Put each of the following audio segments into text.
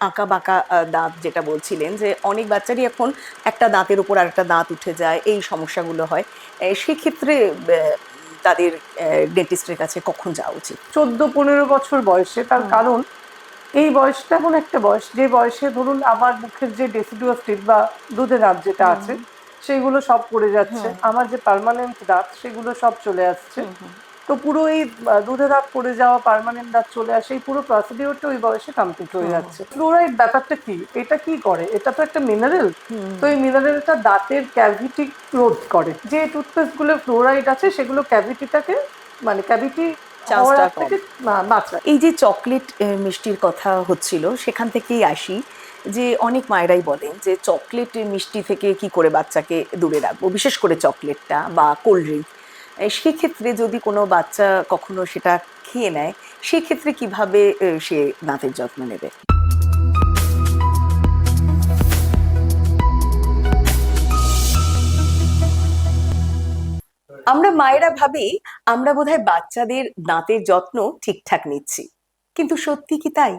আঁকা বাঁকা দাঁত যেটা বলছিলেন, যে অনেক বাচ্চারই এখন একটা দাঁতের উপর আর একটা দাঁত উঠে যায়, এই সমস্যাগুলো হয়। সেক্ষেত্রে তাদের ডেন্টিস্টের কাছে কখন যাওয়া উচিত? 14-15 বছর বয়সে। তার হুম। কারণ এই বয়সটা এমন একটা বয়স যে বয়সে ধরুন আমার মুখের যে ডেসিডুয়াস টিথ বা দুধে দাঁত যেটা হুম। আছে সেগুলো সব পড়ে যাচ্ছে, হুম। আমার যে পার্মানেন্ট দাঁত সেগুলো সব চলে আসছে। হুম। হুম। তো পুরো এই দুধে দাঁত পড়ে যাওয়া, পার্মানেন্ট দাঁত চলে আসে, এই পুরো প্রসিডিওরটা ওই বয়সে কমপ্লিট হয়ে হুম। যাচ্ছে। ফ্লোরাইড ব্যাপারটা কি, এটা কি করে, এটা তো একটা মিনারেল। হুম। তো এই মিনারেলটা দাঁতের ক্যাভিটি রোধ করে। যে টুথপেস্টগুলো ফ্লোরাইড আছে সেগুলো ক্যাভিটিটাকে, মানে ক্যাভিটি হওয়ার চান্সটা হাত কম। থেকে বাঁচায়। এই যে চকলেট মিষ্টির কথা হচ্ছিল, সেখান থেকেই আসি, যে অনেক মায়েরাই বলেন যে চকলেট মিষ্টি থেকে কি করে বাচ্চাকে দূরে রাখবো, বিশেষ করে চকলেটটা বা কোল্ড ড্রিঙ্ক। সেক্ষেত্রে যদি কোনো বাচ্চা কখনো সেটা খেয়ে নেয়, সেক্ষেত্রে কিভাবে সে দাঁতের যত্ন নেবে? আমরা মায়েরা ভাবি আমরা বোধহয় বাচ্চাদের দাঁতের যত্ন ঠিকঠাক নিচ্ছি, কিন্তু সত্যি কি তাই?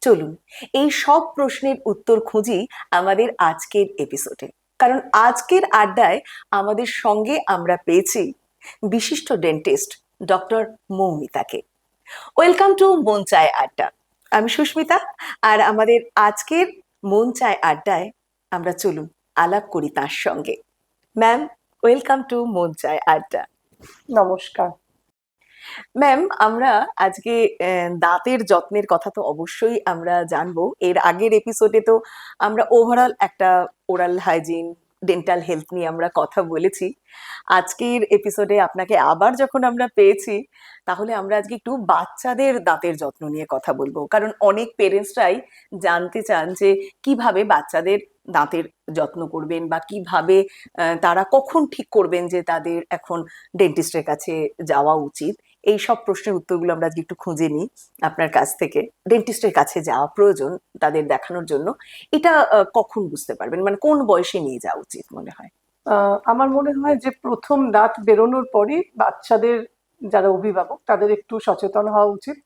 চলুন এই সব প্রশ্নের উত্তর খুঁজি আমাদের আজকের এপিসোডে। কারণ আজকের আড্ডায় আমাদের সঙ্গে আমরা পেয়েছি বিশিষ্ট ডেন্টিস্ট ডক্টর মৌমিতাকে। ওয়েলকাম টু মন চায় আড্ডা। আমি সুস্মিতা, আর আমাদের আজকের মন চায় আড্ডায় আমরা চলুন আলাপ করি তার সঙ্গে। ম্যাম, ওয়েলকাম টু মন চায় আড্ডা। নমস্কার। ম্যাম, আমরা আজকে দাঁতের যত্নের কথা তো অবশ্যই আমরা জানবো। এর আগের এপিসোডে তো আমরা ওভারঅল একটা ওরাল হাইজিন, ডেন্টাল হেলথ নিয়ে আমরা কথা বলেছি। আজকের এপিসোডে আপনাকে আবার যখন আমরা পেয়েছি, তাহলে আমরা আজকে একটু বাচ্চাদের দাঁতের যত্ন নিয়ে কথা বলবো। কারণ অনেক পেরেন্টসরাই জানতে চান যে কিভাবে বাচ্চাদের দাঁতের যত্ন করবেন, বা কিভাবে তারা কখন ঠিক করবেন যে তাদের এখন ডেন্টিস্টের কাছে যাওয়া উচিত। এই সব প্রশ্নের উত্তরগুলো আমরা আজকে একটু খুঁজে নিই আপনার কাছ থেকে। ডেন্টিস্টের কাছে যাওয়া প্রয়োজন তাদের দেখানোর জন্য, এটা কখন বুঝতে পারবেন, মানে কোন বয়সে নিয়ে যাওয়া উচিত মনে হয়? আমার মনে হয় যে প্রথম দাঁত বেরোনোর পরই বাচ্চাদের, যারা অভিভাবক তাদের একটু সচেতন হওয়া উচিত।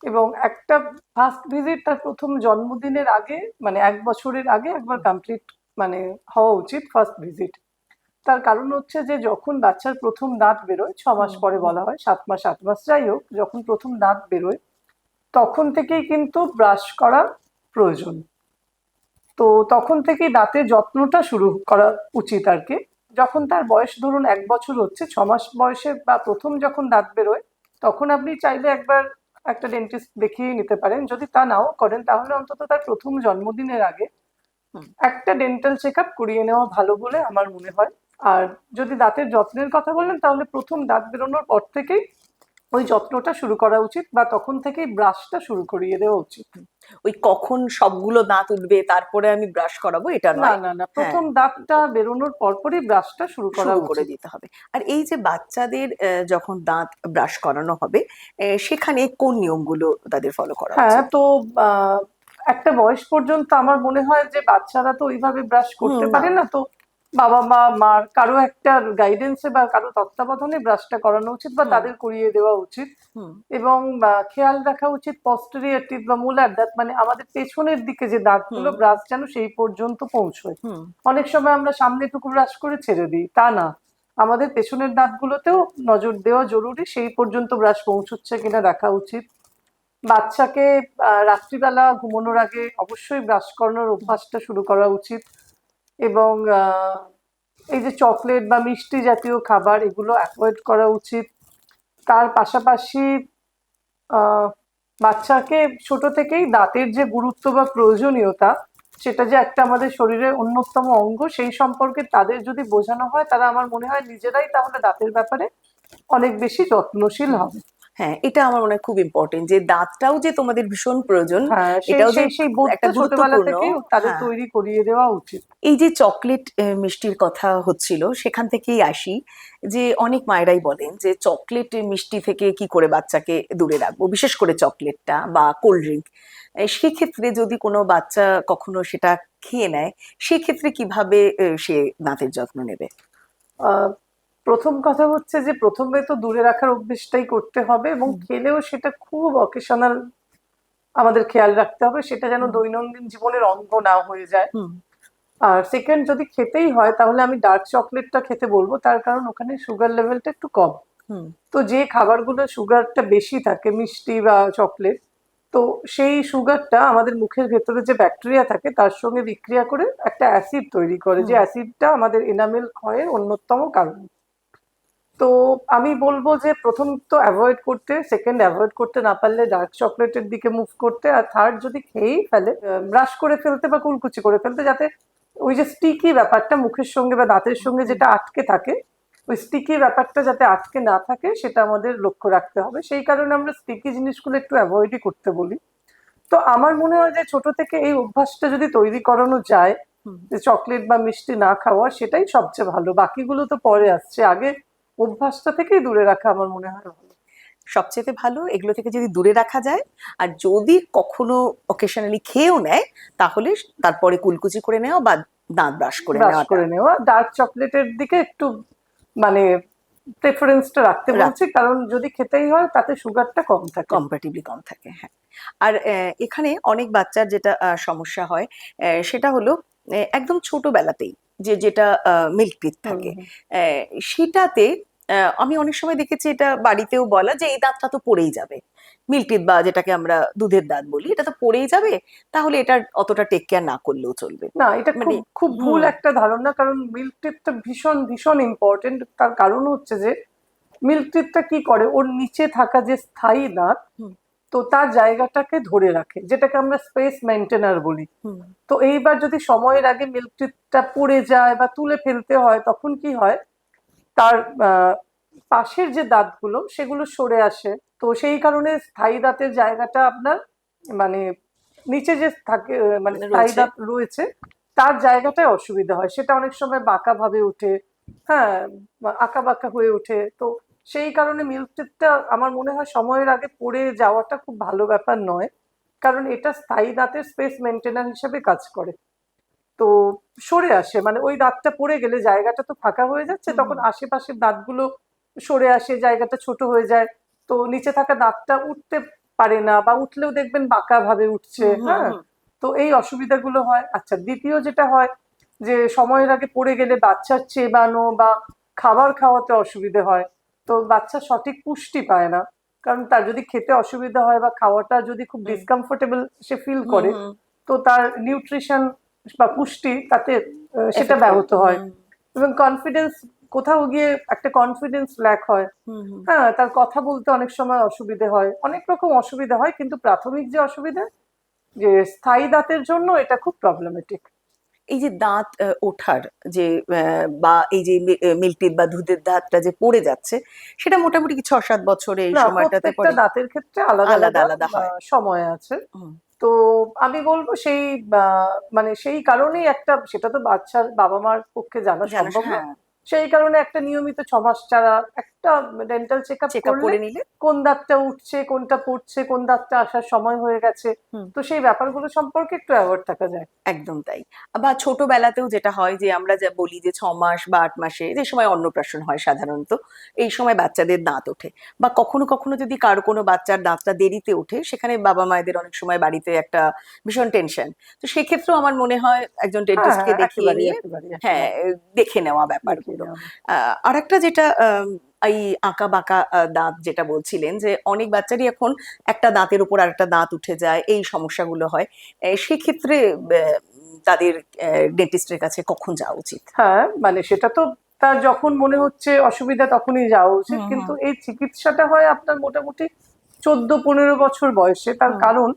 এবং একটা ফার্স্ট ভিজিট তার প্রথম জন্মদিনের আগে, মানে 1 বছরের আগে একবার কমপ্লিট মানে হওয়া উচিত ফার্স্ট ভিজিট। তার কারণ হচ্ছে যে যখন বাচ্চার প্রথম দাঁত বেরোয় 6 মাস পরে, বলা হয় 7 মাস 8 মাস, যাই হোক, যখন প্রথম দাঁত বেরোয় তখন থেকেই কিন্তু ব্রাশ করা প্রয়োজন। তো তখন থেকেই দাঁতের যত্নটা শুরু করা উচিত আর কি। যখন তার বয়স ধরুন 1 বছর হচ্ছে, 6 মাস বয়সে বা প্রথম যখন দাঁত বেরোয়, তখন আপনি চাইলে একবার একটা ডেন্টিস্ট দেখিয়ে নিতে পারেন। যদি তা নাও করেন তাহলে অন্তত তার প্রথম জন্মদিনের আগে হুম। একটা ডেন্টাল চেক আপ করিয়ে নেওয়া ভালো বলে আমার মনে হয়। আর যদি দাঁতের যত্নের কথা বলেন তাহলে প্রথম দাঁত বেরোনোর পর থেকেই ওই যত্নটা শুরু করা উচিত, বা তখন থেকেই ব্রাশটা শুরু করিয়ে দেওয়া উচিত। ওই কখন সবগুলো দাঁত উঠবে তারপরে আমি ব্রাশ করাবো এটা না নয়। না না, হ্যাঁ, প্রথম দাঁতটা বেরোনোর পরপরই ব্রাশটা শুরু করা শুরু করে উচিত। দিতে হবে। আর এই যে বাচ্চাদের যখন দাঁত ব্রাশ করানো হবে, সেখানে কোন নিয়মগুলো তাদের ফলো করা হ্যাঁ, উচিত? তো আহ, একটা বয়স পর্যন্ত আমার মনে হয় যে বাচ্চারা তো ওইভাবে ব্রাশ করতে না। পারে না। তো বাবা মা মার কারো একটা গাইডেন্সে বা কারো তত্ত্বাবধানে ব্রাশটা করানো উচিত, বা হুম। তাদের করিয়ে দেওয়া উচিত। হুম। এবং খেয়াল রাখা উচিত পস্টেরিয়র টিথ বা মোলার দাঁত, মানে আমাদের পেছনের দিকে যে দাঁতগুলো, হুম। ব্রাশ যেন সেই পর্যন্ত পৌঁছয়। হুম। অনেক সময় আমরা সামনেটুকু ব্রাশ করে ছেড়ে দিই, তা না, আমাদের পেছনের দাঁতগুলোতেও নজর দেওয়া জরুরি, সেই পর্যন্ত ব্রাশ পৌঁছচ্ছে কিনা দেখা উচিত। বাচ্চাকে রাত্রিবেলা ঘুমানোর আগে অবশ্যই ব্রাশ করানোর অভ্যাসটা শুরু করা উচিত। এবং এই যে চকলেট বা মিষ্টি জাতীয় খাবার, এগুলো অ্যাভয়েড করা উচিত। তার পাশাপাশি আহ, বাচ্চাকে ছোট থেকেই দাঁতের যে গুরুত্ব বা প্রয়োজনীয়তা, সেটা যে একটা আমাদের শরীরের অন্যতম অঙ্গ, সেই সম্পর্কে তাদের যদি বোঝানো হয়, তারা আমার মনে হয় নিজেরাই তাহলে দাঁতের ব্যাপারে অনেক বেশি যত্নশীল হুম। হবে। হ্যাঁ, এটা আমার মনে হয় খুব ইম্পর্টেন্ট, যে দাঁতটাও যে তোমাদের ভীষণ প্রয়োজন, হ্যাঁ, সেই এটাও যে সেই সেই একটা বোধটা ছোটবেলা গুরুত্বপূর্ণ। থেকেই তাদের হ্যাঁ। তৈরি করিয়ে দেওয়া উচিত। এই যে চকলেট মিষ্টির কথা হচ্ছিল, সেখান থেকেই আসি, যে অনেক মায়েরাই বলেন যে চকলেট মিষ্টি থেকে কি করে বাচ্চাকে দূরে রাখবো, বিশেষ করে চকলেটটা বা কোল্ড ড্রিঙ্ক। সেক্ষেত্রে যদি কোনো বাচ্চা কখনো সেটা খেয়ে নেয়, সেক্ষেত্রে কিভাবে সে দাঁতের যত্ন নেবে? আহ, প্রথম কথা হচ্ছে যে প্রথমে তো দূরে রাখার অভ্যেসটাই করতে হবে, এবং খেলেও সেটা খুব অকেশনাল আমাদের খেয়াল রাখতে হবে, সেটা যেন হুম। দৈনন্দিন জীবনের অঙ্গ না হয়ে যায়। হুম। আর সেকেন্ড, যদি খেতেই হয় তাহলে আমি ডার্ক চকলেটটা খেতে বলবো, তার কারণ ওখানে সুগার লেভেলটা একটু কম। হুম। তো যে খাবারগুলো সুগারটা বেশি থাকে, মিষ্টি বা চকলেট, তো সেই সুগারটা আমাদের মুখের ভেতরে যে ব্যাকটেরিয়া থাকে তার সঙ্গে বিক্রিয়া করে একটা অ্যাসিড তৈরি করে, যে হুম। অ্যাসিডটা আমাদের এনামেল ক্ষয়ের অন্যতম কারণ। তো আমি বলবো যে প্রথম তো অ্যাভয়েড করতে, সেকেন্ড অ্যাভয়েড করতে না পারলে ডার্ক চকলেটের দিকে মুভ করতে, আর থার্ড যদি খেয়েই ফেলে ব্রাশ করে ফেলতে বা কুলকুচি করে ফেলতে, যাতে ওই যে স্টিকি ব্যাপারটা মুখের সঙ্গে বা দাঁতের সঙ্গে হুম। যেটা আটকে থাকে, ওই স্টিকি ব্যাপারটা যাতে আটকে না থাকে সেটা আমাদের লক্ষ্য রাখতে হবে। সেই কারণে আমরা স্টিকি জিনিসগুলো একটু অ্যাভয়েডই করতে বলি। তো আমার মনে হয় যে ছোট থেকে এই অভ্যাসটা যদি তৈরি করানো যায়, হুম। যে চকলেট বা মিষ্টি না খাওয়া, সেটাই সবচেয়ে ভালো। বাকিগুলো তো পরে আসছে, আগে অভ্যাসটা থেকেই দূরে রাখা আমার মনে হয় ভালো। সবচেয়ে ভালো এগুলো থেকে যদি দূরে রাখা যায়, আর যদি কখনো অকেশনালি খেয়েও নেয়, তাহলে তারপরে কুলকুচি করে নেওয়া বা দাঁত ব্রাশ করে ব্রাশ নেওয়াটা করে নেওয়া, ডার্ক চকলেটের দিকে একটু মানে প্রেফারেন্সটা রাখতে বলছি, কারণ যদি খেতেই হয় তাতে সুগারটা কম থাকে। কম্পারেটিভলি কম থাকে, হ্যাঁ। আর এখানে অনেক বাচ্চার যেটা সমস্যা হয়, সেটা হলো একদম ছোটবেলাতেই যেটা মিল্ক টিথ হুম থাকে, হুম। আহ, সেটাতে আমি অনেক সময় দেখেছি এটা বাড়িতেও বলা যে এই দাঁতটা তো পড়েই যাবে, মিল্ক টিথ বা যেটাকে আমরা দুধের দাঁত বলি, এটা তো পড়েই যাবে, তাহলে এটার অতটা টেক কেয়ার না করলেও চলবে। না, এটা মানে খুব খুব ভুল হুম। একটা ধারণা, কারণ মিল্ক টিথটা ভীষণ ভীষণ ইম্পর্টেন্ট। তার কারণ হচ্ছে যে মিল্ক টিথটা কি করে, ওর নিচে থাকা যে স্থায়ী দাঁত, হুম। তো তার জায়গাটাকে ধরে রাখে, যেটাকে আমরা স্পেস মেনটেনার বলি। হুম। তো এইবার যদি সময়ের আগে মিল্ক টিথটা পড়ে যায় বা তুলে ফেলতে হয়, তখন কি হয়, তার পাশের যে দাঁতগুলো সেগুলো সরে আসে। তো সেই কারণে স্থায়ী দাঁতের জায়গাটা আপনার মানে নিচে যে থাকে, মানে স্থায়ী রয়েছে। দাঁত রয়েছে তার জায়গাটায় অসুবিধা হয়, সেটা অনেক সময় বাঁকা ভাবে ওঠে। হ্যাঁ, আঁকা বাঁকা হয়ে ওঠে। তো সেই কারণে মিল্ক টিথটা আমার মনে হয় সময়ের আগে পড়ে যাওয়াটা খুব ভালো ব্যাপার নয়, কারণ এটা স্থায়ী দাঁতের স্পেস মেনটেনার হিসেবে কাজ করে। তো সরে আসে, মানে ওই দাঁতটা পড়ে গেলে জায়গাটা তো ফাঁকা হয়ে যাচ্ছে, হুম। তখন হুম। আশেপাশের দাঁতগুলো সরে আসে, জায়গাটা ছোট হয়ে যায়। তো নিচে থাকা দাঁতটা উঠতে পারে না, বা উঠলেও দেখবেন বাঁকা ভাবে উঠছে। হুম। হুম। হ্যাঁ, হুম। তো এই অসুবিধাগুলো হয়। আচ্ছা, দ্বিতীয় যেটা হয়, যে সময়ের আগে পড়ে গেলে বাচ্চার চেবানো বা খাবার খাওয়াতে অসুবিধে হয়। তো বাচ্চা সঠিক পুষ্টি পায় না, কারণ তার যদি খেতে অসুবিধা হয় বা খাওয়াটা যদি খুব হুম। ডিসকমফোর্টেবল সে ফিল হুম। করে, হুম। তো তার নিউট্রিশন বা পুষ্টি তাতে সেটা এফেক্ট ব্যাহত করবে। হয়। হুম। এবং কনফিডেন্স, কোথাও গিয়ে একটা কনফিডেন্স ল্যাক হয়। হুম। হুম। হ্যাঁ, তার কথা বলতে অনেক সময় অসুবিধে হয়, অনেক রকম অসুবিধা হয়, কিন্তু প্রাথমিক যে অসুবিধা, যে স্থায়ী দাঁতের জন্য এটা খুব প্রবলেমেটিক। এই যে দাঁত ওঠার যে বা এই যে মিল্ক টিথ বা দুধের দাঁতটা যে পড়ে যাচ্ছে, সেটা মোটামুটি কি 6-7 বছরে এই না, সময়টাতে প্রত্যেকটা পড়ে? দাঁতের ক্ষেত্রে আলাদা আলাদা আলাদা আলাদা হয়। সময় আছে। হুম। তো আমি বলবো সেই মানে সেই কারণেই একটা, সেটা তো বাচ্চার বাবা মার পক্ষে জানা জানো, সম্ভব না, হ্যাঁ। সেই কারণে একটা নিয়মিত 6 মাস ছাড়া একটা dental checkup checkup করলে করে নিলে। কোন দাঁতটা উঠছে, কোনটা পড়ছে, কোন দাঁতটা আসার সময় হয়ে গেছে, হুম। তো সেই ব্যাপারগুলো সম্পর্কে একটু অ্যাওয়ার্ড থাকা যায়। একদম তাই। বা ছোটবেলাতেও যেটা হয় যে আমরা যা বলি যে 6 মাস বা 8 মাসে যে সময় অন্নপ্রাশন হয় সাধারণত, এই সময় বাচ্চাদের দাঁত ওঠে, বা কখনো কখনো যদি কারো কোনো বাচ্চার দাঁতটা দেরিতে ওঠে, সেখানে বাবা মায়েদের অনেক সময় বাড়িতে একটা ভীষণ টেনশন। তো সেক্ষেত্রেও আমার মনে হয় একজন হ্যাঁ ডেন্টিস্টকে হ্যাঁ, দেখিয়ে একেবারেই নিয়ে, একেবারেই হ্যাঁ, একেবারে দেখে নেওয়া দেখিয়ে ব্যাপারগুলো। নেওয়া। আরেকটা যেটা এই আঁকা বাঁকা দাঁত যেটা বলছিলেন, যে অনেক বাচ্চারই এখন একটা দাঁতের উপর আরেকটা দাঁত উঠে যায়, এই সমস্যাগুলো হয়, সেক্ষেত্রে তাদের ডেন্টিস্টের কাছে কখন যাওয়া উচিত? হ্যাঁ, মানে সেটা তো তার যখন মনে হচ্ছে অসুবিধা তখনই যাওয়া উচিত, হুম। হুম। কিন্তু এই চিকিৎসাটা হয় আপনার মোটামুটি 14-15 বছর বয়সে। তার হুম। কারণ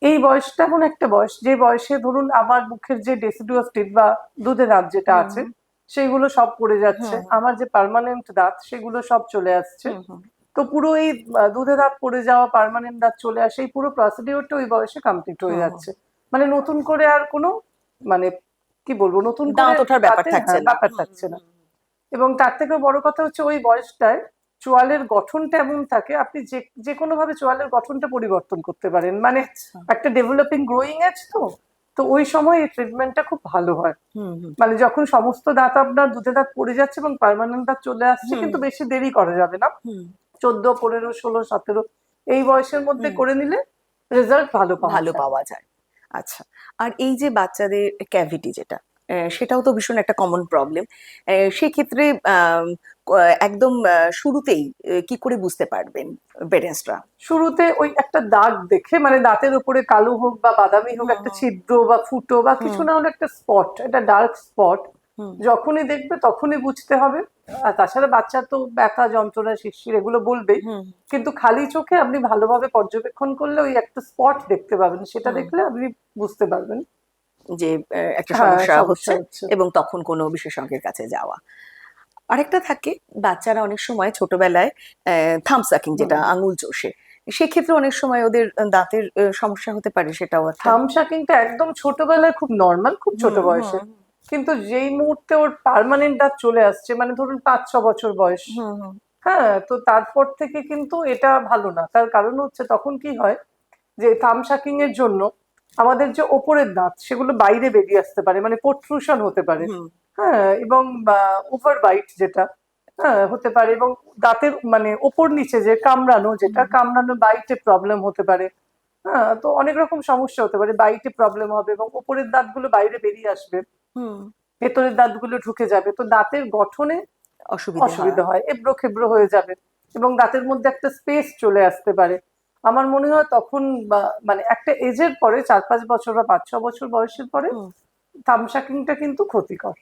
এই বয়সটা এমন একটা বয়স, যে বয়সে ধরুন আমার মুখের যে ডেসিডুয়াস টিথ বা দুধে দাঁত যেটা হুম। আছে হুম। সেগুলো সব পড়ে যাচ্ছে, হুম। আমার যে পার্মানেন্ট দাঁত সেগুলো সব চলে আসছে। হুম। হুম। তো পুরো এই দুধে দাঁত পড়ে যাওয়া, পার্মানেন্ট দাঁত চলে আসে, এই পুরো প্রসিডিওরটা ওই বয়সে কমপ্লিট হয়ে হুম। যাচ্ছে। মানে নতুন করে আর কোনো, মানে কি বলবো, নতুন করে দাঁত ওঠার ব্যাপার দাঁতে থাকছে হ্যাঁ না। ব্যাপার হুম। থাকছে না। হুম। এবং তার থেকেও বড় কথা হচ্ছে ওই বয়সটায় চোয়ালের গঠনটা এমন থাকে, আপনি যে যে কোনো ভাবে চোয়ালের গঠনটা পরিবর্তন করতে পারেন, মানে আচ্ছা। একটা ডেভেলপিং গ্রোয়িং এজ। তো তো ওই সময় এই ট্রিটমেন্টটা খুব ভালো হয়। হুম। হুম। মানে যখন সমস্ত দাঁত আপনার দুধে দাঁত পড়ে যাচ্ছে এবং পার্মানেন্ট দাঁত চলে আসছে, হুম। কিন্তু বেশি দেরি করা যাবে না। হুম। 14, 15, 16, 17 এই বয়সের মধ্যে হুম। করে নিলে রেজাল্ট ভালো পাওয়া ভালো যায়। পাওয়া যায়। আচ্ছা, আর এই যে বাচ্চাদের ক্যাভিটি যেটা, সেটাও তো ভীষণ একটা কমন প্রবলেম। সেক্ষেত্রে একদম শুরুতেই কি করে বুঝতে পারবেন পেরেন্টসরা? শুরুতে ওই একটা দাগ দেখে, মানে দাঁতের উপরে কালো হোক বা বাদামি হোক, হুম একটা হুম ছিদ্র বা ফুটো বা কিছু হুম না হলে একটা স্পট, একটা ডার্ক স্পট হুম যখনই দেখবে তখনই বুঝতে হবে। আর তাছাড়া বাচ্চা তো ব্যথা, যন্ত্রণা, শিরশির এগুলো বলবেই, হুম কিন্তু খালি চোখে আপনি ভালোভাবে পর্যবেক্ষণ করলে ওই একটা স্পট দেখতে পাবেন, সেটা হুম দেখলে আপনি বুঝতে পারবেন। যে একটা হ্যাঁ, সমস্যা সমস্যা হচ্ছে হচ্ছে। এবং তখন কোনো বিশেষজ্ঞের কাছে যাওয়া। আরেকটা থাকে, বাচ্চারা অনেক সময় ছোটবেলায় থাম্ব সাকিং, হুম। যেটা আঙুল চোষে, সেক্ষেত্রে অনেক সময় ওদের দাঁতের সমস্যা হতে পারে, সেটাও একটা। থাম্ব শাকিংটা একদম ছোটবেলায় খুব নর্মাল, খুব ছোট হুম বয়সে। হুম কিন্তু যেই মুহূর্তে ওর পার্মানেন্ট দাঁত চলে আসছে, মানে ধরুন 5-6 বছর বয়স, হুম হুম হ্যাঁ, তো তারপর থেকে কিন্তু এটা ভালো না। তার কারণ হচ্ছে তখন কি হয়, যে থাম্ব শাকিং এর জন্য আমাদের যে ওপরের দাঁত সেগুলো বাইরে বেরিয়ে আসতে পারে, মানে প্রোট্রুশন হতে পারে। হুম হ্যাঁ, এবং ওভার বাইট যেটা, হ্যাঁ, হতে পারে, এবং দাঁতের মানে ওপর নিচে যে কামড়ানো, যেটা হুম কামড়ানো বাইটে প্রবলেম হতে পারে। হ্যাঁ, তো অনেক রকম সমস্যা হতে পারে, বাইটে প্রবলেম হবে এবং ওপরের দাঁতগুলো বাইরে বেরিয়ে আসবে, হুম ভেতরের দাঁতগুলো ঢুকে যাবে, তো দাঁতের গঠনে অসুবিধে হয়। অসুবিধা হয়, এবড়ো খেবড়ো হয়ে যাবে এবং দাঁতের মধ্যে একটা স্পেস চলে আসতে পারে। আমার মনে হয় তখন মানে একটা এজের পরে, 4-5 বছর বা 5-6 বছর বয়সের পরে হুম থাম্ব শাকিংটা কিন্তু ক্ষতিকর।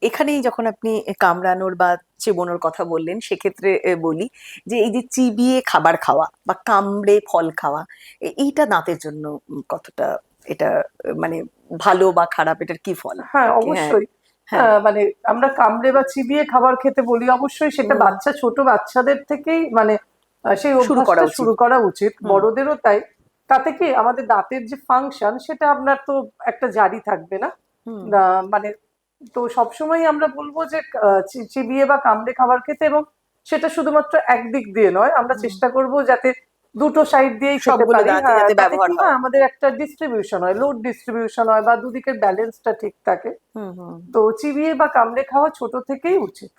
এখানেই যখন আপনি কামড়ানোর বা চিবোনোর কথা বললেন, সেক্ষেত্রে বলি যে এই যে চিবিয়ে খাবার খাওয়া বা কামড়ে ফল খাওয়া, এইটা দাঁতের জন্য কতটা এটা মানে ভালো বা খারাপ, এটার কি ফল? হ্যাঁ, হ্যাঁ অবশ্যই। হ্যাঁ। মানে আমরা কামড়ে বা চিবিয়ে খাবার খেতে বলি, অবশ্যই সেটা হুম, ছোট বাচ্চাদের থেকেই মানে সেই শুরু করা অভ্যাসটা উচিত। শুরু করা উচিত, হুম বড়দেরও তাই। তাতে কি আমাদের দাঁতের যে ফাংশন সেটা আপনার তো একটা জারি থাকবে না। হুম মানে তো সবসময় আমরা বলবো যে চিবিয়ে বা কামড়ে খাবার খেতে, এবং সেটা শুধুমাত্র একদিক দিয়ে নয়, আমরা হুম চেষ্টা করব যাতে দুটো সাইড দিয়েই খেতে সবগুলো পারি। দাঁতই হ্যাঁ, যাতে তাতে ব্যবহার কি হয়। হয়, আমাদের একটা ডিস্ট্রিবিউশন হয়, লোড ডিস্ট্রিবিউশন হয়, বা দুদিকের ব্যালেন্সটা ঠিক থাকে। হুম হুম তো চিবিয়ে বা কামড়ে খাওয়া ছোট থেকেই উচিত।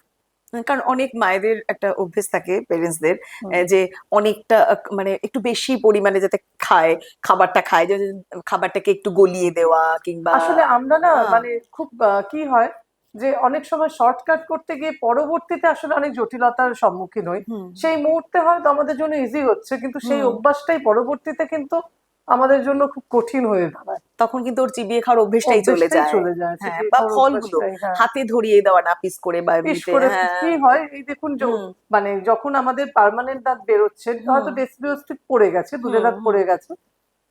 কারণ অনেক মায়েদের একটা অভ্যেস থাকে, পেরেন্টসদের, হুম। যে অনেকটা মানে একটু বেশি পরিমাণে যাতে খায়, খাবারটা খায়, যে খাবারটাকে একটু গলিয়ে দেওয়া কিংবা আসলে আমরা না হ্যাঁ মানে খুব কি হয়, যে অনেক সময় শর্টকাট করতে গিয়ে পরবর্তীতে আসলে অনেক জটিলতার সম্মুখীন হই। হুম সেই মুহূর্তে হয়তো আমাদের জন্য ইজি হচ্ছে, কিন্তু সেই হুম অভ্যাসটাই পরবর্তীতে কিন্তু আমাদের জন্য খুব কঠিন হয়ে দাঁড়ায়। তখন কিন্তু ওর চিবিয়ে খাওয়ার অভ্যেসটাই চলে অভ্যেসটাই যায়। চলে যায়, হ্যাঁ, চিবিয়ে বা খাওয়ার ফলগুলো অভ্যাসটাই, হ্যাঁ। হাতে ধরিয়ে দেওয়া না পিস করে বা পিস এমনিতে, করে হ্যাঁ। কি হয়, এই দেখুন যে হুম মানে যখন আমাদের পার্মানেন্ট দাঁত বেরোচ্ছে, হুম হয়তো ডেসিডিওস্টিক পড়ে গেছে, দুধে হুম দাঁত হুম পড়ে গেছে,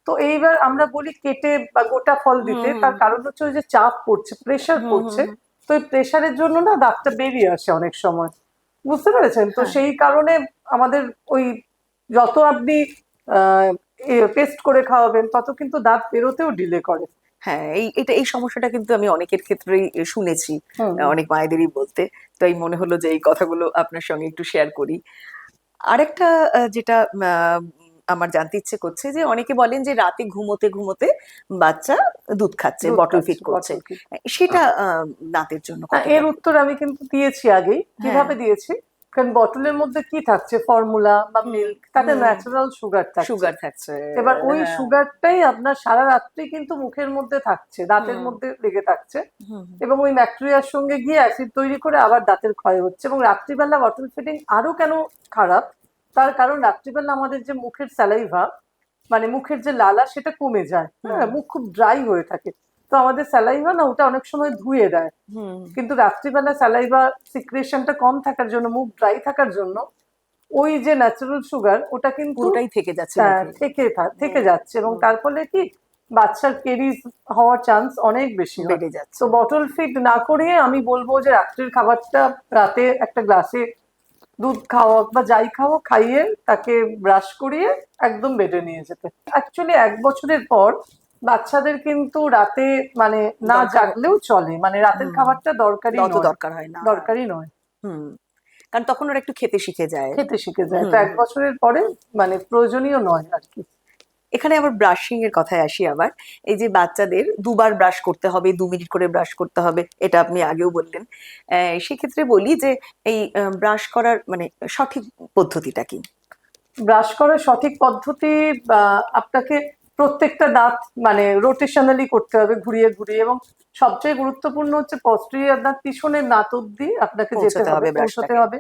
তো এইবার আমরা বলি কেটে বা গোটা ফল দিতে। হুম তার কারণ হচ্ছে ওই যে চাপ পড়ছে, প্রেসার হুম হুম পড়ছে, হুম তো ওই প্রেসারের জন্য না দাঁতটা বেরিয়ে আসে অনেক সময়, বুঝতে পেরেছেন? তো হ্যাঁ সেই কারণে আমাদের ওই যত আপনি আহ পেস্ট করে খাওয়াবেন তত কিন্তু দাঁত বেরোতেও ডিলে করে। হ্যাঁ, এই সমস্যাটা কিন্তু আমি অনেকের ক্ষেত্রেই শুনেছি, হুম হুম। অনেক মায়েদেরই বলতে। তাই মনে হলো যে এই কথাগুলো আপনার সঙ্গে একটু শেয়ার করি। আরেকটা যেটা আমার জানতে ইচ্ছে করছে, যে অনেকে বলেন যে রাতে ঘুমোতে ঘুমোতে বাচ্চা দুধ খাচ্ছে, দুধ বটল ফিড খাচ্ছে, করছে, বটল কি? সেটা দাঁতের জন্য হ্যাঁ, কতটা? এর উত্তর আমি কিন্তু দিয়েছি আগেই। হ্যাঁ। কিভাবে দিয়েছি? কারণ বটলের মধ্যে কি থাকছে, ফর্মুলা বা হুম মিল্ক, তাতে হুম ন্যাচারাল সুগার থাকছে। সুগার থাকছে। এবার ওই হ্যাঁ। সুগারটাই আপনার সারা রাত্রি কিন্তু মুখের মধ্যে থাকছে, দাঁতের হুম মধ্যে লেগে থাকছে, হুম এবং ওই ব্যাকটেরিয়ার সঙ্গে গিয়ে অ্যাসিড তৈরি করে আবার দাঁতের ক্ষয় হচ্ছে। এবং রাত্রিবেলা বটল ফিডিং আরো কেন খারাপ, তার কারণ রাত্রিবেলা আমাদের যে মুখের স্যালাইভা, মানে মুখের যে লালা, সেটা কমে যায়। হুম হ্যাঁ, মুখ খুব ড্রাই হয়ে থাকে, তো আমাদের স্যালাইভা না ওটা অনেক সময় ধুয়ে দেয়। হুম কিন্তু রাত্রিবেলা স্যালাইভা সিক্রেশনটা কম থাকার জন্য, মুখ ড্রাই থাকার জন্য, ওই যে ন্যাচারাল সুগার ওটা কিন্তু পুরোটাই থেকে যাচ্ছে মুখে। থেকে হুম যাচ্ছে, এবং হুম তার ফলে কি বাচ্চার কেরিজ হওয়ার চান্স অনেক বেশি হয়। বেড়ে তো যাচ্ছে। বটল ফিড না করিয়ে আমি বলবো যে রাত্রির খাবারটা রাতে একটা গ্লাসে দুধ খাওয়া বা যাই খাওয়া খাইয়ে তাকে ব্রাশ করিয়ে একদম বেডে নিয়ে যেতে। অ্যাকচুয়ালি 1 বছরের পর বাচ্চাদের কিন্তু রাতে মানে না দরকার। জাগলেও চলে, মানে রাতের হুম খাবারটা দরকারই অত নয়, দরকার হয় না। দরকারই নয়, হুম, কারণ তখন ওরা একটু খেতে শিখে যায়। খেতে শিখে যায়, তো হুম এক বছরের পরে মানে প্রয়োজনীয় নয় আর কি। এখানে আবার ব্রাশিং এর কথায় আসি আবার। এই যে বাচ্চাদের দুবার ব্রাশ করতে হবে, 2 মিনিট করে ব্রাশ করতে হবে, এটা আপনি আগেও বললেন। সেক্ষেত্রে বলি যে এই ব্রাশ করার মানে সঠিক পদ্ধতিটা কি? ব্রাশ করার সঠিক পদ্ধতি আপনাকে প্রত্যেকটা দাঁত মানে রোটেশনালি করতে হবে, ঘুরিয়ে ঘুরিয়ে, এবং সবচেয়ে গুরুত্বপূর্ণ হচ্ছে পস্টেরিয়র দাঁত, পিছনের দাঁত অব্দি আপনাকে যেতে পৌঁছাতে হবে, হবে পৌঁছাতে ব্রাশটাকে। হবে।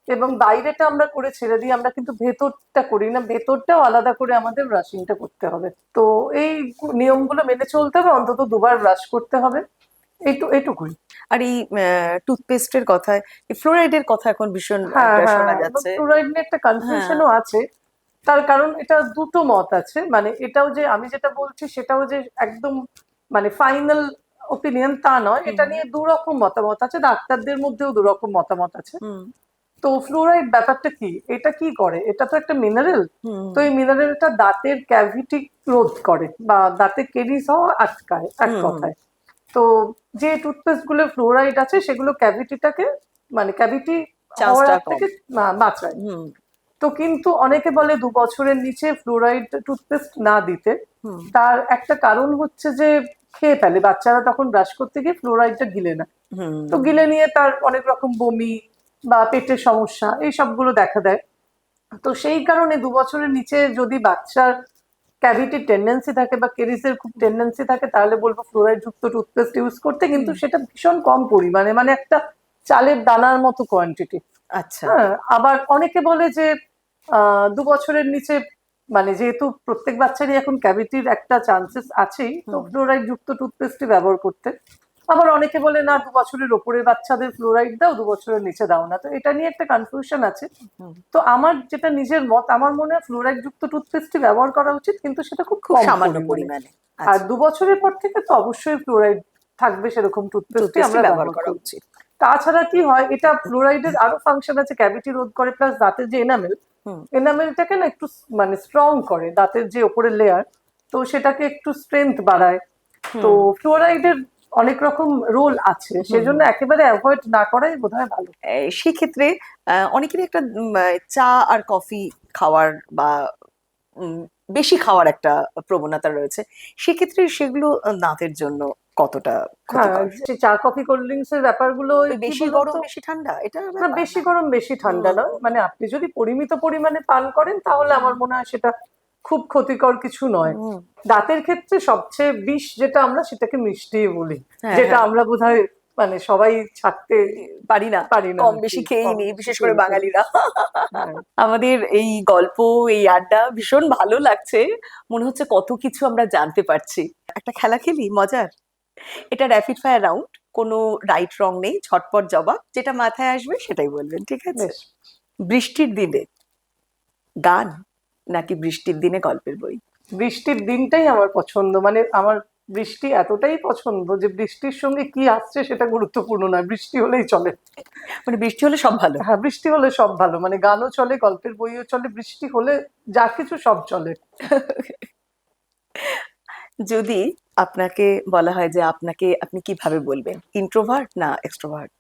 এবং বাইরেটা আমরা করে ছেড়ে দিই, আমরা কিন্তু ভেতরটা করি না, ভেতরটাও আলাদা করে আমাদের ব্রাশিংটা করতে হবে। তো এই নিয়মগুলো মেনে চলতে হবে, অন্তত দুবার ব্রাশ করতে হবে, এইটুকুই। আর এই টুথপেস্টের কথায় ফ্লোরাইডের কথা এখন ভীষণ হ্যাঁ একটা হ্যাঁ, শোনা এবং যাচ্ছে। ফ্লোরাইড নিয়ে একটা হ্যাঁ। কনফিউশনও আছে। তার কারণ এটা দুটো মত আছে, মানে এটাও যে আমি যেটা বলছি সেটাও যে একদম মানে ফাইনাল ওপিনিয়ন তা নয়, হুম এটা নিয়ে দু রকম মতামত আছে, ডাক্তারদের মধ্যেও দু রকম মতামত আছে। হুম তো ফ্লোরাইড ব্যাপারটা কি, এটা কি করে, এটা তো একটা মিনারেল। হুম তো এই মিনারেলটা দাঁতের ক্যাভিটি রোধ করে বা দাঁতে কেরিস হওয়া আটকায়, এক হুম হুম। কথায়। তো যে টুথপেস্ট গুলো ফ্লোরাইড আছে সেগুলো ক্যাভিটিটাকে মানে ক্যাভিটি হওয়ার চান্সটা হাত কম। থেকে বাঁচায়। হুম তো কিন্তু অনেকে বলে 2 বছরের নিচে ফ্লোরাইড টুথপেস্ট না দিতে। হুম তার একটা কারণ হচ্ছে যে খেয়ে ফেলে বাচ্চারা, তখন ব্রাশ করতে গিয়ে ফ্লোরাইডটা গিলে না। হুম তো গিলে নিয়ে তার অনেক রকম বমি বা পেটের সমস্যা এই সবগুলো দেখা দেয়। তো সেই কারণে 2 বছরের নিচে যদি বাচ্চার ক্যাভিটির টেন্ডেন্সি থাকে বা কেরিসের খুব টেন্ডেন্সি থাকে, তাহলে বলবো ফ্লোরাইড যুক্ত টুথপেস্ট ইউজ করতে, কিন্তু হুম। সেটা ভীষণ কম পরিমাণে, মানে একটা চালের দানার মতো কোয়ান্টিটি। আচ্ছা। হ্যাঁ, আবার অনেকে বলে যে 2 বছরের নিচে মানে যেহেতু প্রত্যেক বাচ্চারই এখন ক্যাভিটির একটা চান্সেস আছেই, তো হুম ফ্লোরাইড যুক্ত টুথপেস্টই ব্যবহার করতে। আবার অনেকে বলে না, 2 বছরের ওপরের বাচ্চাদের ফ্লোরাইড দাও, 2 বছরের নিচে দাও না। তো এটা নিয়ে একটা কনফিউশন আছে। হুম। তো আমার যেটা নিজের মত, আমার মনে হয় ফ্লোরাইড যুক্ত টুথপেস্টই ব্যবহার করা উচিত, কিন্তু সেটা খুব খুব কম সামান্য পরিমাণে। পরিমাণে। আর আচ্ছা। 2 বছরের পর থেকে তো অবশ্যই ফ্লোরাইড থাকবে সেরকম টুথপেস্টই টুথপেস্টই আমরা ব্যবহার ব্যবহার করা করব। উচিত। তাছাড়া কি হয়, এটা ফ্লোরাইডের আরো ফাংশন আছে, ক্যাভিটি রোধ করে, প্লাস দাঁতের যে এনামেল, হুম এনামেলটাকে না একটু মানে স্ট্রং করে, দাঁতের যে ওপরের লেয়ার, তো সেটাকে একটু স্ট্রেংথ বাড়ায়। তো হুম ফ্লোরাইডের অনেক রকম রোল আছে, হুম সেজন্য হুম। একেবারে অ্যাভয়েড না করাই বোধহয় ভালো। সেক্ষেত্রে অনেকেরই একটা চা আর কফি খাওয়ার বা উম, বেশি খাওয়ার একটা প্রবণতা রয়েছে। সেক্ষেত্রে সেগুলো দাঁতের জন্য কতটা হ্যাঁ, ক্ষতিকর? যে চা কফি কোল্ড ড্রিঙ্কস এর ব্যাপারগুলো ওই ওই কি বেশি বলুন গরম তো। বেশি ঠান্ডা এটা না, ব্যাপার বেশি না? গরম বেশি ঠান্ডা নয়, মানে আপনি যদি পরিমিত পরিমাণে পান করেন তাহলে আমার মনে হয় সেটা খুব ক্ষতিকর কিছু নয়। হুম। দাঁতের ক্ষেত্রে সবচেয়ে বিষ যেটা, আমরা সেটাকে মিষ্টি বলি, হ্যাঁ যেটা হ্যাঁ। আমরা বোধহয় মানে সবাই ছাড়তে পারি না। পারি না কম আর কি, বেশি খেয়েই কম নিই, বেশি বিশেষ করে খেয়ে ফেলি। বাঙালিরা। হ্যাঁ। আমাদের এই গল্প, এই আড্ডা ভীষণ ভালো লাগছে। মনে হচ্ছে কত কিছু আমরা জানতে পারছি। একটা খেলা খেলি মজার। এটা র্যাপিড ফায়ার রাউন্ড। কোনো রাইট রং নেই, ঝটপট জবাব, যেটা মাথায় আসবে সেটাই বলবেন, ঠিক আছে? বেশ। বৃষ্টির দিনে গান নাকি বৃষ্টির দিনে গল্পের বই? বৃষ্টির দিনটাই আমার পছন্দ, মানে আমার বৃষ্টি এতটাই পছন্দ যে বৃষ্টির সঙ্গে কি আসছে সেটা গুরুত্বপূর্ণ নয়, বৃষ্টি হলেই চলে। মানে বৃষ্টি হলে সব ভালো। হ্যাঁ, বৃষ্টি হলে সব ভালো, মানে গানও চলে, গল্পের বইও চলে, বৃষ্টি হলে যা কিছু সব চলে। যদি আপনাকে বলা হয় যে আপনাকে আপনি কিভাবে বলবেন, ইন্ট্রোভার্ট না এক্সট্রোভার্ট?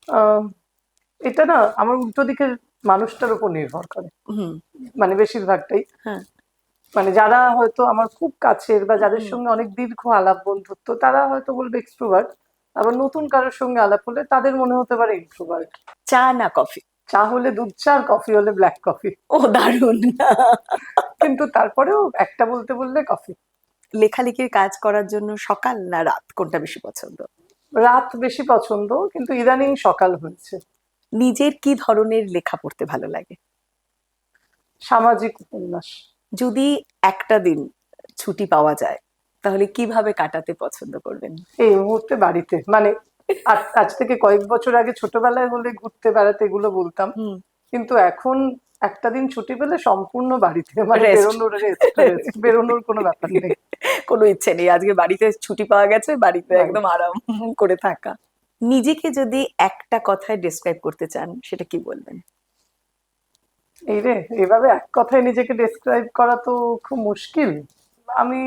আহ, এটা না আমার উল্টো দিকের মানুষটার উপর নির্ভর করে, হুম। মানে বেশিরভাগটাই। হ্যাঁ। মানে যারা হয়তো আমার খুব কাছের বা যাদের হুম। সঙ্গে অনেক দীর্ঘ আলাপ বন্ধুত্ব, তারা হয়তো বলবে এক্সট্রোভার্ট। আবার নতুন কারোর সঙ্গে আলাপ হলে তাদের মনে হতে পারে ইন্ট্রোভার্ট। চা না কফি? চা হলে দুধ চা, আর কফি হলে ব্ল্যাক কফি। ও দারুণ! কিন্তু তারপরেও একটা বলতে বললে কফি। লেখালেখির কাজ করার জন্য সকাল না রাত, কোনটা বেশি পছন্দ? রাত বেশি পছন্দ, কিন্তু ইদানিং সকাল হয়েছে। নিজের কি ধরনের লেখা পড়তে ভালো লাগে? সামাজিক উপন্যাস। যদি একটা দিন ছুটি পাওয়া যায় তাহলে কিভাবে কাটাতে পছন্দ করবেন? এই মুহূর্তে বাড়িতে, মানে আজ থেকে কয়েক বছর আগে ছোটবেলায় হলে ঘুরতে বেড়াতে এগুলো বলতাম, হুম। কিন্তু এখন একটা দিন ছুটি পেলে সম্পূর্ণ বাড়িতে, মানে রেস্ট। বেরোনোর রেস্ট রেস্ট, বেরোনোর কোনো ব্যাপার নেই। কোনো ইচ্ছে নেই, আজকে বাড়িতে ছুটি পাওয়া গেছে, বাড়িতে একদম বাড়িতে। আরাম করে থাকা। নিজেকে যদি একটা কথায় ডেসক্রাইব করতে চান সেটা কি বলবেন? এই রে, এভাবে এক কথায় নিজেকে ডেসক্রাইব করা তো খুব মুশকিল। আমি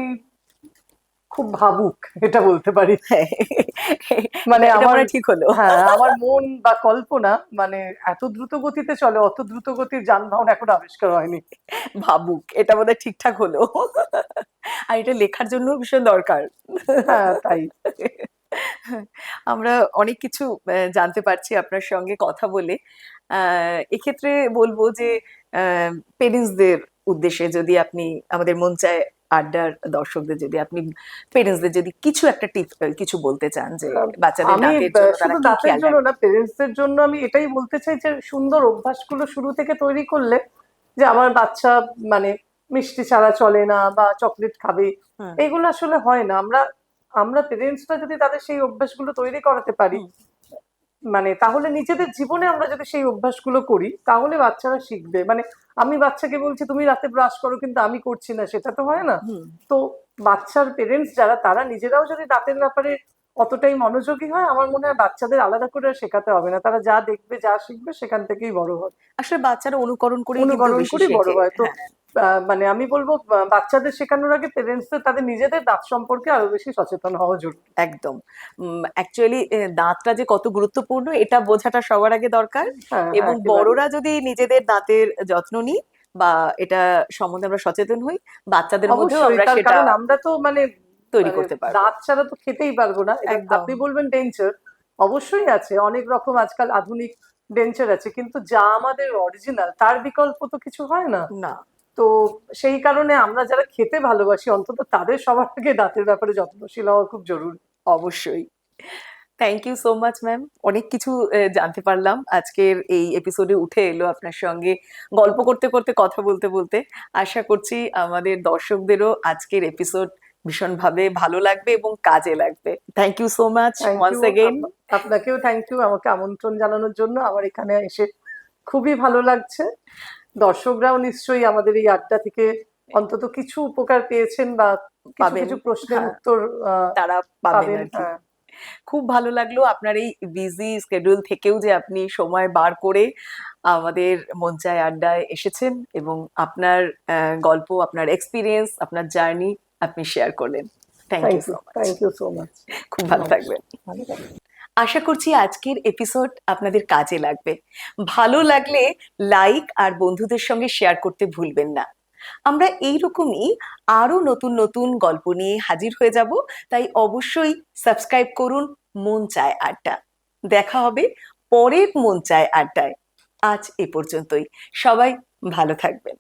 খুব ভাবুক, এটা বলতে পারি। মানে এটা আমার, মনে হয় ঠিক হলো। হ্যাঁ, আমার মন বা কল্পনা মানে এত দ্রুত গতিতে চলে, অত দ্রুত গতির যানবাহন এখন আবিষ্কার হয়নি। ভাবুক, এটা বোধহয় ঠিকঠাক হলো। আর এটা লেখার জন্য ভীষণ দরকার। হ্যাঁ, তাই। আমরা অনেক কিছু জানতে পারছি আপনার সঙ্গে কথা বলে। এক্ষেত্রে বলবো যে পেরেন্টসদের উদ্দেশ্যে যদি আপনি আমাদের মন চায় আড্ডার দর্শকদের যদি আপনি পেরেন্টসদের যদি কিছু একটা টিপ কিছু বলতে চান যে বাচ্চাদের আমি দাঁতের জন্য তারা শুধু কি দাঁতের খেয়াল জন্য রাখবে? না, পেরেন্টসদের জন্য আমি এটাই বলতে চাই যে সুন্দর অভ্যাসগুলো শুরু থেকে তৈরি করলে, যে আমার বাচ্চা মানে মিষ্টি ছাড়া চলে না বা চকলেট খাবে, হুম, এগুলো আসলে হয় না। আমরা আমরা পেরেন্টসরা যদি তাদের সেই অভ্যাসগুলো তৈরি করাতে পারি, হুম, মানে তাহলে নিজেদের জীবনে আমরা যদি সেই অভ্যাসগুলো করি, তাহলে বাচ্চারা শিখবে। মানে আমি বাচ্চাকে বলছি তুমি রাতে ব্রাশ করো, কিন্তু আমি করছি না, সেটা তো হয় না। হুম। তো বাচ্চার পেরেন্টস যারা, তারা নিজেরাও যদি দাঁতের ব্যাপারে অতটাই মনোযোগী হয়, আমার মনে হয় বাচ্চাদের আলাদা করে আর শেখাতে হবে না। তারা যা দেখবে, যা শিখবে, সেখান থেকেই বড় হবে, আসলে বাচ্চারা অনুকরণ করেই কিন্তু অনুকরণ বেশি করেই বড় শেখে। হয়। তো হ্যাঁ, মানে আমি বলবো বাচ্চাদের শেখানোর আগে পেরেন্টসদের তাদের নিজেদের দাঁত সম্পর্কে আরো বেশি সচেতন হওয়া জরুরি। একদম। অ্যাকচুয়ালি দাঁতটা যে কত গুরুত্বপূর্ণ এটা বোঝাটা সবার আগে দরকার। হ্যাঁ, হ্যাঁ, এবং একেবারে। বড়রা যদি নিজেদের দাঁতের যত্ন নিই বা এটা সম্বন্ধে আমরা সচেতন হই, বাচ্চাদের মধ্যেও অবশ্যই, আমরা তার সেটা কারণ আমরা তো মানে তৈরি মানে করতে পারবো। দাঁত ছাড়া তো খেতেই পারবো না। এবার একদম। আপনি বলবেন ডেঞ্চার, অবশ্যই আছে, অনেক রকম আজকাল আধুনিক ডেঞ্চার আছে, কিন্তু যা আমাদের অরিজিনাল তার বিকল্প তো কিছু হয় না। না, তো সেই কারণে আমরা যারা খেতে ভালোবাসি, অন্তত তাদের সবার আগে দাঁতের ব্যাপারে যত্নশীল হওয়া খুব জরুরি। অবশ্যই। Thank you so much ma'am. অনেক কিছু জানতে পারলাম আজকের এই এপিসোডে উঠে এলো আপনার সঙ্গে গল্প করতে করতে কথা বলতে বলতে। আশা করছি আমাদের দর্শকদেরও আজকের এপিসোড ভীষণভাবে ভালো লাগবে এবং কাজে লাগবে। Thank you so much thank once you. Again. আপনাকেও থ্যাংক ইউ আমাকে আমন্ত্রণ জানানোর জন্য। আমার এখানে এসে খুবই ভালো লাগছে। দর্শকরাও নিশ্চয়ই আমাদের এই আড্ডা থেকে অন্তত কিছু উপকার পেয়েছেন, বা কিছু পাবেন। কিছু প্রশ্নের হ্যাঁ, উত্তর তারা পাবেন পাবেন। আর কি। হ্যাঁ, খুব ভালো লাগলো আপনার এই বিজি স্কেডিউল থেকেও যে আপনি সময় বার করে আমাদের মন চায় আড্ডায় এসেছেন এবং আপনার গল্প, আপনার এক্সপিরিয়েন্স, আপনার জার্নি আপনি শেয়ার করলেন। Thank you so much. Thank you so much. খুব ভালো থাকবেন। ভালো থাকবেন। আশা করছি আজকের এপিসোড আপনাদের কাজে লাগবে। ভালো লাগলে লাইক আর বন্ধুদের সঙ্গে শেয়ার করতে ভুলবেন না। আমরা এইরকমই আরো নতুন নতুন গল্প নিয়ে হাজির হয়ে যাব, তাই অবশ্যই সাবস্ক্রাইব করুন মন চায় আড্ডা। দেখা হবে পরের মন চায় আড্ডায়। আজ এ পর্যন্তই। সবাই ভালো থাকবেন।